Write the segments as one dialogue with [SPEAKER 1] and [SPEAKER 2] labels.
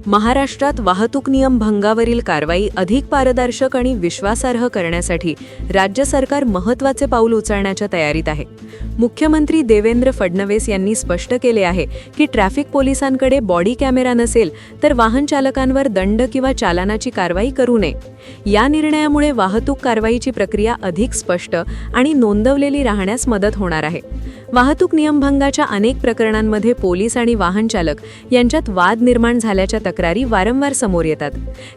[SPEAKER 1] महाराष्ट्रात वाहतूक नियम भंगावरील कारवाई अधिक पारदर्शक आणि विश्वासार्ह करण्यासाठी राज्य सरकार महत्त्वाचे पाऊल उचलण्याच्या तयारीत आहे. मुख्यमंत्री देवेंद्र फडणवीस यांनी स्पष्ट केले आहे की ट्रॅफिक पोलिसांकडे बॉडी कॅमेरा नसेल तर वाहन चालकांवर दंड किंवा चालानाची कारवाई करू नये. या निर्णयामुळे वाहतूक कारवाईची प्रक्रिया अधिक स्पष्ट आणि नोंदवलेली राहण्यास मदत होणार आहे. वाहतूक नियमभंगाच्या अनेक प्रकरणांमध्ये पोलीस आणि वाहन चालक यांच्यात वाद निर्माण झाल्याच्या तक्रारी वारंवार समोर येतात.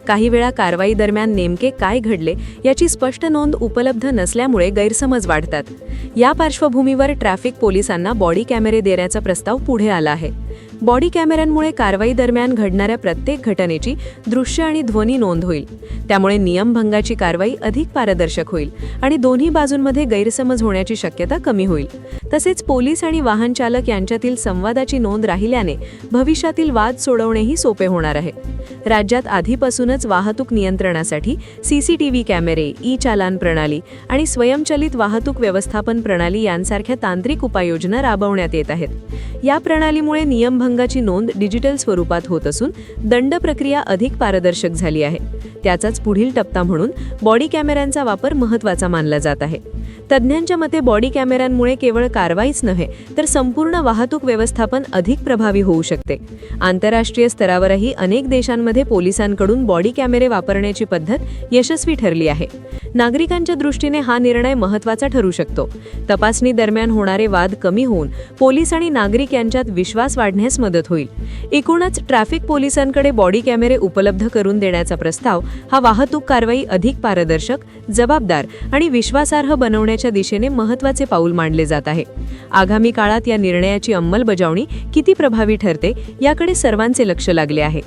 [SPEAKER 1] काही वेळा कारवाई दरम्यान नेमके काय घडले याची स्पष्ट नोंद उपलब्ध नसल्यामुळे गैरसमज वाढतात. या पार्श्वभूमीवर ट्रॅफिक पोलिसांना बॉडी कॅमेरे देण्याचा प्रस्ताव पुढे आला आहे. बॉडी कॅमेऱ्यांमुळे कारवाई दरम्यान घडणाऱ्या प्रत्येक घटनेची दृश्य आणि ध्वनी नोंद होईल. त्यामुळे नियमभंगाची कारवाई अधिक पारदर्शक होईल आणि दोन्ही बाजूंमध्ये गैरसमज होण्याची शक्यता कमी होईल. तसेच पोलीस आणि वाहन चालक यांच्यातील संवादाची नोंद राहिल्याने भविष्यातील वाद सोडवणेही सोपे होणार आहे. राज्यात आधीपासूनच वाहतूक नियंत्रणासाठी सीसीटीव्ही कॅमेरे, ई चालान प्रणाली आणि स्वयंचलित वाहतूक व्यवस्थापन प्रणाली यांसारख्या तांत्रिक उपाययोजना राबवण्यात येत आहेत. या प्रणालीमुळे नियमभंगाची नोंद डिजिटल स्वरूपात होत असून दंड प्रक्रिया अधिक पारदर्शक झाली आहे. त्याचाच पुढील टप्पा म्हणून बॉडी कॅमेऱ्यांचा वापर महत्त्वाचा मानला जात आहे. तज्ज्ञांच्या मते बॉडी कॅमेऱ्यांमुळे केवळ कारवाईच नव्हे तर संपूर्ण वाहतूक व्यवस्थापन अधिक प्रभावी होऊ शकते. आंतरराष्ट्रीय स्तरावरही अनेक देशांमध्ये पोलिसांकडून बॉडी कॅमेरे वापरण्याची पद्धत यशस्वी ठरली आहे. नागरिकांच्या दृष्टीने हा निर्णय महत्त्वाचा ठरू शकतो. तपासणी दरम्यान होणारे वाद कमी होऊन पोलीस आणि नागरिक यांच्यात विश्वास वाढण्यास मदत होईल. एकूणच ट्रॅफिक पोलिसांकडे बॉडी कॅमेरे उपलब्ध करून देण्याचा प्रस्ताव हा वाहतूक कारवाई अधिक पारदर्शक, जबाबदार आणि विश्वासार्ह बनवण्याच्या दिशेने महत्त्वाचे पाऊल मानले जात आहे. आगामी काळात या निर्णयाची अंमलबजावणी किती प्रभावी ठरते याकडे सर्वांचे लक्ष लागले आहे.